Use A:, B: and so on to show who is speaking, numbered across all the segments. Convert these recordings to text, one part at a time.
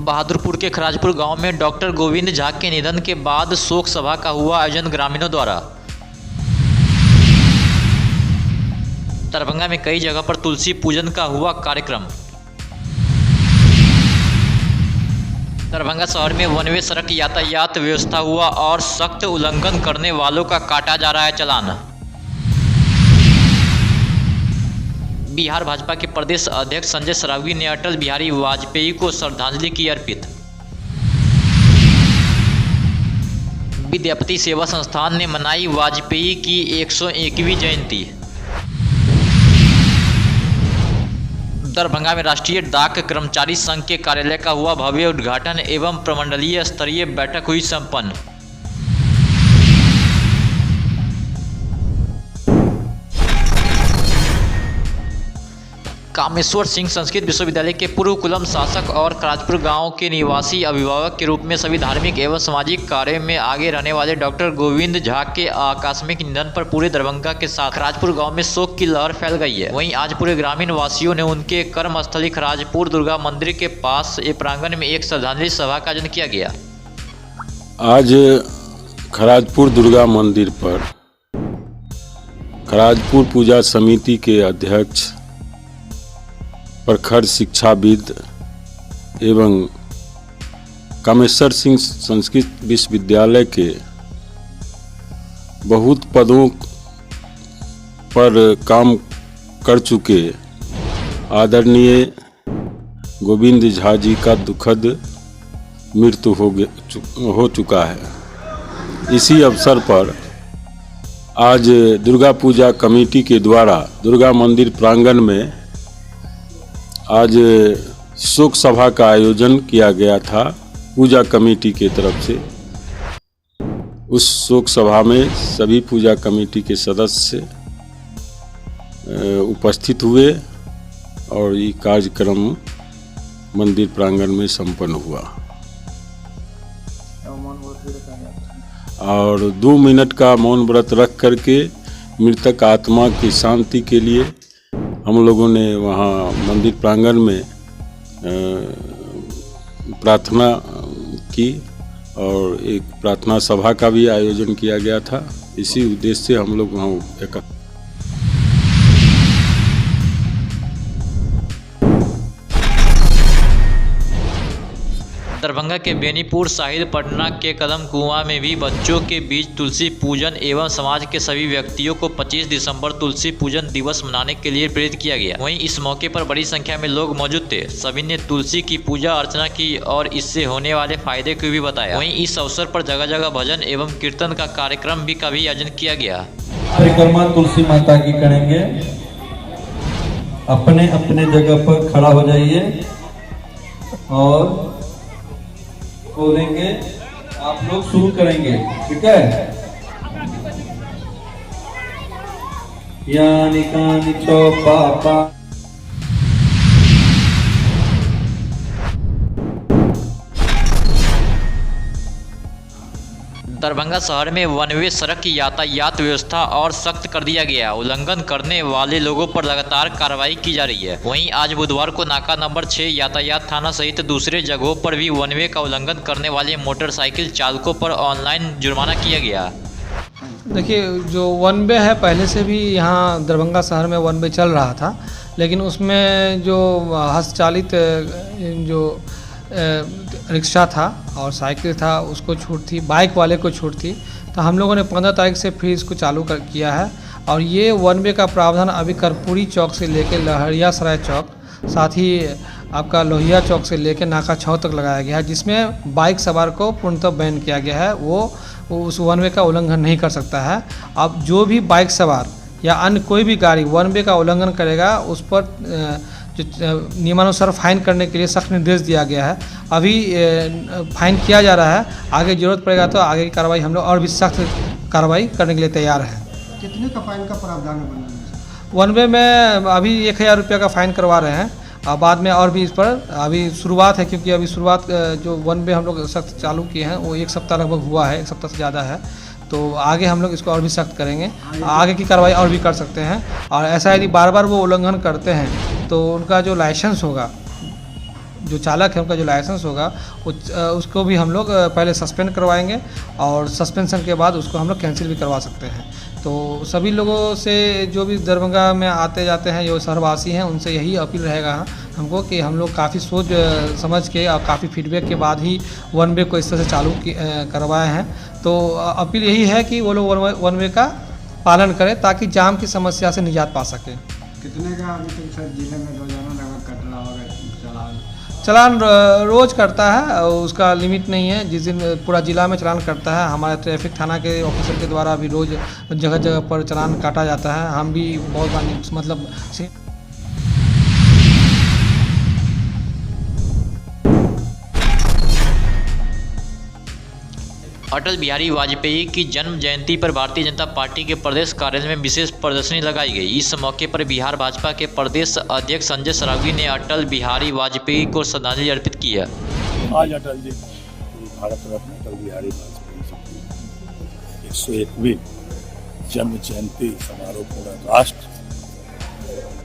A: बहादुरपुर के खराजपुर गांव में डॉक्टर गोविंद झा के निधन के बाद शोक सभा का हुआ आयोजन ग्रामीणों द्वारा। दरभंगा में कई जगह पर तुलसी पूजन का हुआ कार्यक्रम। दरभंगा शहर में वन वे सड़क यातायात व्यवस्था हुआ और सख्त उल्लंघन करने वालों का काटा जा रहा है चालान। बिहार भाजपा के प्रदेश अध्यक्ष संजय सरावगी ने अटल बिहारी वाजपेयी को श्रद्धांजलि की अर्पित। विद्यापति सेवा संस्थान ने मनाई वाजपेयी की 101वीं जयंती। दरभंगा में राष्ट्रीय डाक कर्मचारी संघ के कार्यालय का हुआ भव्य उद्घाटन एवं प्रमंडलीय स्तरीय बैठक हुई संपन्न। कामेश्वर सिंह संस्कृत विश्वविद्यालय के पूर्व कुलम शासक और खराजपुर गांव के निवासी अभिभावक के रूप में सभी धार्मिक एवं सामाजिक कार्यों में आगे रहने वाले डॉक्टर गोविंद झा के आकस्मिक निधन पर पूरे दरभंगा के साथ खराजपुर गांव में शोक की लहर फैल गई है। वहीं आज पूरे ग्रामीण वासियों ने उनके कर्मस्थली खराजपुर दुर्गा मंदिर के पास प्रांगण में एक श्रद्धांजलि सभा का आयोजन किया गया।
B: आज खराजपुर दुर्गा मंदिर पर खराजपुर पूजा समिति के अध्यक्ष, प्रखर शिक्षाविद एवं कामेश्वर सिंह संस्कृत विश्वविद्यालय के बहुत पदों पर काम कर चुके आदरणीय गोविंद झा जी का दुखद मृत्यु हो चुका है। इसी अवसर पर आज दुर्गा पूजा कमेटी के द्वारा दुर्गा मंदिर प्रांगण में आज शोक सभा का आयोजन किया गया था पूजा कमेटी के तरफ से। उस शोक सभा में सभी पूजा कमेटी के सदस्य उपस्थित हुए और ये कार्यक्रम मंदिर प्रांगण में संपन्न हुआ और 2 मिनट का मौन व्रत रख करके मृतक आत्मा की शांति के लिए हम लोगों ने वहाँ मंदिर प्रांगण में प्रार्थना की और एक प्रार्थना सभा का भी आयोजन किया गया था। इसी उद्देश्य से हम लोग वहाँ एकत्र।
A: दरभंगा के बेनीपुर साहिल पटना के कदम कुआं में भी बच्चों के बीच तुलसी पूजन एवं समाज के सभी व्यक्तियों को 25 दिसंबर तुलसी पूजन दिवस मनाने के लिए प्रेरित किया गया। वहीं इस मौके पर बड़ी संख्या में लोग मौजूद थे। सभी ने तुलसी की पूजा अर्चना की और इससे होने वाले फायदे को भी बताया। वहीं इस अवसर पर जगह जगह भजन एवं कीर्तन का कार्यक्रम भी आयोजन किया गया।
C: परिक्रमा तुलसी माता की करेंगे। अपने अपने जगह पर खड़ा हो जाइए और बोलेंगे, आप लोग शुरू करेंगे, ठीक है। यानी कानी चो पापा।
A: दरभंगा शहर में वन वे सड़क की यातायात व्यवस्था और सख्त कर दिया गया। उल्लंघन करने वाले लोगों पर लगातार कार्रवाई की जा रही है। वहीं आज बुधवार को नाका नंबर 6 यातायात थाना सहित दूसरे जगहों पर भी वन वे का उल्लंघन करने वाले मोटरसाइकिल चालकों पर ऑनलाइन जुर्माना किया गया।
D: देखिए, जो वन वे है पहले से भी यहाँ दरभंगा शहर में वन वे चल रहा था, लेकिन उसमें जो हस्तचालित जो रिक्शा था और साइकिल था उसको छूट थी, बाइक वाले को छूट थी। तो हम लोगों ने 15 तारीख से फिर इसको चालू किया है और ये वन वे का प्रावधान अभी कर्पूरी चौक से लेकर लहरिया सराय चौक, साथ ही आपका लोहिया चौक से लेकर नाका 6 तक लगाया गया है, जिसमें बाइक सवार को पूर्णतः बैन किया गया है। वो उस वन वे का उल्लंघन नहीं कर सकता है। अब जो भी बाइक सवार या अन्य कोई भी गाड़ी वन वे का उल्लंघन करेगा उस पर जो नियमानुसार फाइन करने के लिए सख्त निर्देश दिया गया है। अभी फाइन किया जा रहा है, आगे ज़रूरत पड़ेगा तो आगे की कार्रवाई हम लोग और भी सख्त कार्रवाई करने के लिए तैयार है।
E: कितने का फाइन का प्रावधान है?
D: वन वे में अभी 1000 रुपये का फाइन करवा रहे हैं और बाद में और भी इस पर अभी शुरुआत है, क्योंकि अभी शुरुआत जो वन वे हम लोग सख्त चालू किए हैं वो 1 सप्ताह लगभग हुआ है, 1 सप्ताह से ज़्यादा है। तो आगे हम लोग इसको और भी सख्त करेंगे, आगे की कार्रवाई और भी कर सकते हैं। और ऐसा यदि बार बार वो उल्लंघन करते हैं तो उनका जो लाइसेंस होगा जो चालक है उनका जो लाइसेंस होगा उसको भी हम लोग पहले सस्पेंड करवाएंगे और सस्पेंशन के बाद उसको हम लोग कैंसिल भी करवा सकते हैं। तो सभी लोगों से जो भी दरभंगा में आते जाते हैं जो शहरवासी हैं उनसे यही अपील रहेगा हमको कि हम लोग काफ़ी सोच समझ के और काफ़ी फीडबैक के बाद ही वन वे को इस तरह से चालू करवाए हैं। तो अपील यही है कि वो लोग वन वे का पालन करें ताकि जाम की समस्या से निजात पा सकें।
E: कितने का अभी तक सर जिले में रोजाना लगभग कट रहा होगा
D: चलान रोज़ करता है, उसका लिमिट नहीं है। जिस दिन पूरा ज़िला में चलान करता है हमारे ट्रैफिक थाना के ऑफिसर के द्वारा भी रोज़ जगह जगह पर चलान काटा जाता है। हम भी बहुत बार मतलब
A: अटल बिहारी वाजपेयी की जन्म जयंती पर भारतीय जनता पार्टी के प्रदेश कार्यालय में विशेष प्रदर्शनी लगाई गई। इस मौके पर बिहार भाजपा के प्रदेश अध्यक्ष संजय सरावगी ने अटल बिहारी वाजपेयी को श्रद्धांजलि अर्पित किया।
F: आज अटल जी भारत रत्न अटल बिहारी वाजपेयी 101वीं जन्म जयंती समारोह पूरा राष्ट्र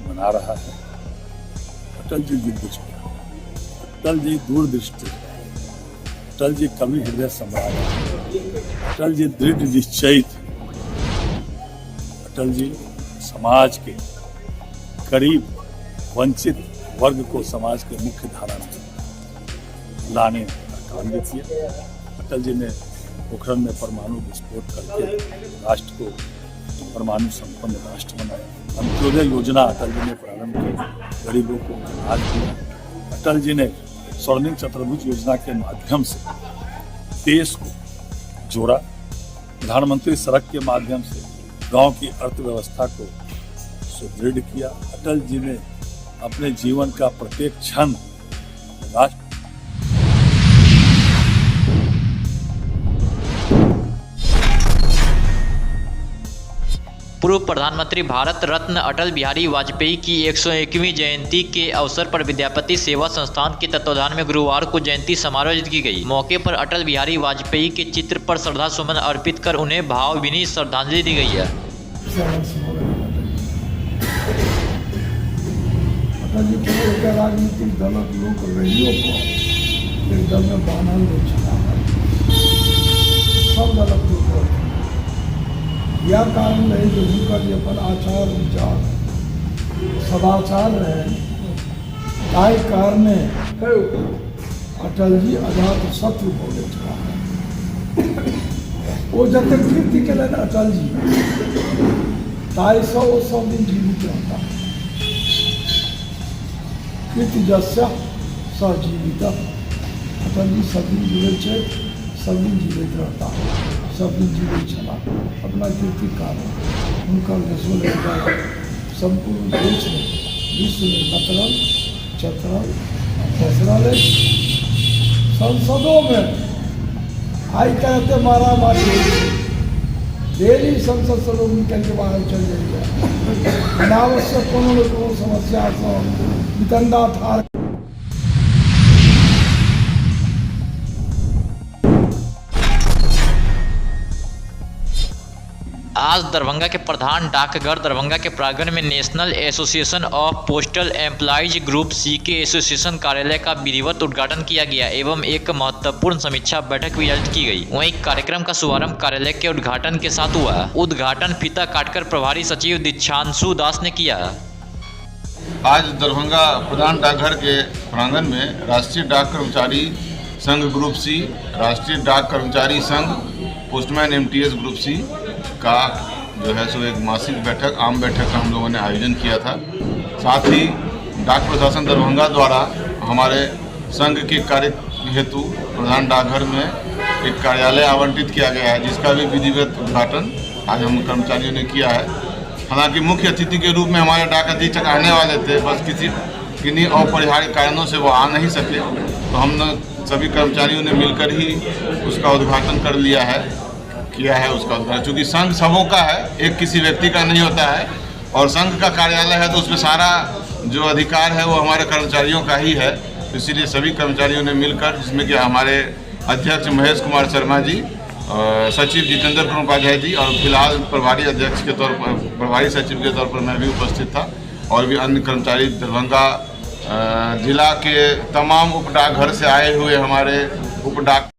F: मना रहा है। अटल जी दिग्विजय, अटल जी दूरदृष्टि, अटल जी कवि हृदय सम्राट, अटल जी दृढ़ निश्चयित, अटल जी समाज के गरीब वंचित वर्ग को समाज के मुख्य धारा में लाने का काम भी किया। अटल जी ने पोखरण में परमाणु विस्फोट करके राष्ट्र को परमाणु संपन्न राष्ट्र बनाया। अंत्योदय योजना अटल जी ने प्रारंभ की, गरीबों को अनाज दिया। अटल जी ने स्वर्णिम चतुर्भुज योजना के माध्यम से देश को जोड़ा। प्रधानमंत्री सड़क के माध्यम से गांव की अर्थव्यवस्था को सुदृढ़ किया। अटल जी ने अपने जीवन का प्रत्येक क्षण राष्ट्र
A: पूर्व प्रधानमंत्री भारत रत्न अटल बिहारी वाजपेयी की 101वीं जयंती के अवसर पर विद्यापति सेवा संस्थान के तत्वाधान में गुरुवार को जयंती समारोह आयोजित की गई। मौके पर अटल बिहारी वाजपेयी के चित्र पर श्रद्धा सुमन अर्पित कर उन्हें भावभीनी श्रद्धांजलि दी गई है।
G: राजनीतिक दलक लोक रेडियो पर एकदम बानल सब दलक लोग यह कारण रहे जो उनका जो अपन आचार विचार सदाचार रहे ताई कारणे अटल जी अजात शत्रु बोले वो जब तक कीर्ति के लिए अटल जी ताई सब दिन जीवित रहता कीर्ति जस्य सजीवित। अटल जी सब दिन जुड़े सब दिन जीवित रहता सब दिन जीवित चला अपना कीर्ति कारण उनका नेशनल संपूर्ण देश में विश्व में मतरल चतरल फैसला संसदों में आई कहते मारा मारी डेली संसद से लोग निकल के बाहर चल जाइए अनावश्यक कोनो समस्या वितंडा था।
A: आज दरभंगा के प्रधान डाकघर दरभंगा के प्रांगण में national association of postal employees group C के एसोसिएशन कार्यालय का विधिवत उद्घाटन किया गया एवं एक महत्वपूर्ण समीक्षा बैठक भी आयोजित की गई। वहीं कार्यक्रम का शुभारंभ कार्यालय के उद्घाटन के साथ हुआ। उद्घाटन फीता काटकर प्रभारी सचिव दीक्षांशु दास ने किया।
H: आज दरभंगा प्रधान डाकघर के प्रांगण में राष्ट्रीय डाक कर्मचारी संघ ग्रुप सी, राष्ट्रीय डाक कर्मचारी संघ पोस्टमैन एमटीएस ग्रुप सी का जो है सो एक मासिक बैठक आम बैठक का हम लोगों ने आयोजन किया था। साथ ही डाक प्रशासन दरभंगा द्वारा हमारे संघ के कार्य हेतु प्रधान डाकघर में एक कार्यालय आवंटित किया गया है जिसका भी विधिवत उद्घाटन आज हम कर्मचारियों ने किया है। हालांकि मुख्य अतिथि के रूप में हमारे डाक अधीक्षक आने वाले थे, बस किन्हीं अपरिहार्य कारणों से वो आ नहीं सके, तो हम सभी कर्मचारियों ने मिलकर ही उसका उद्घाटन कर किया है उसका उद्घाटन। चूँकि संघ सबों का है, एक किसी व्यक्ति का नहीं होता है और संघ का कार्यालय है तो उसमें सारा जो अधिकार है वो हमारे कर्मचारियों का ही है। इसीलिए सभी कर्मचारियों ने मिलकर, जिसमें कि हमारे अध्यक्ष महेश कुमार शर्मा जी, सचिव जितेंद्र कुमार उपाध्याय जी और फिलहाल प्रभारी अध्यक्ष के तौर पर, प्रभारी सचिव के तौर पर मैं भी उपस्थित था और भी अन्य कर्मचारी दरभंगा जिला के तमाम उप डाकघर से आए हुए हमारे उप डाक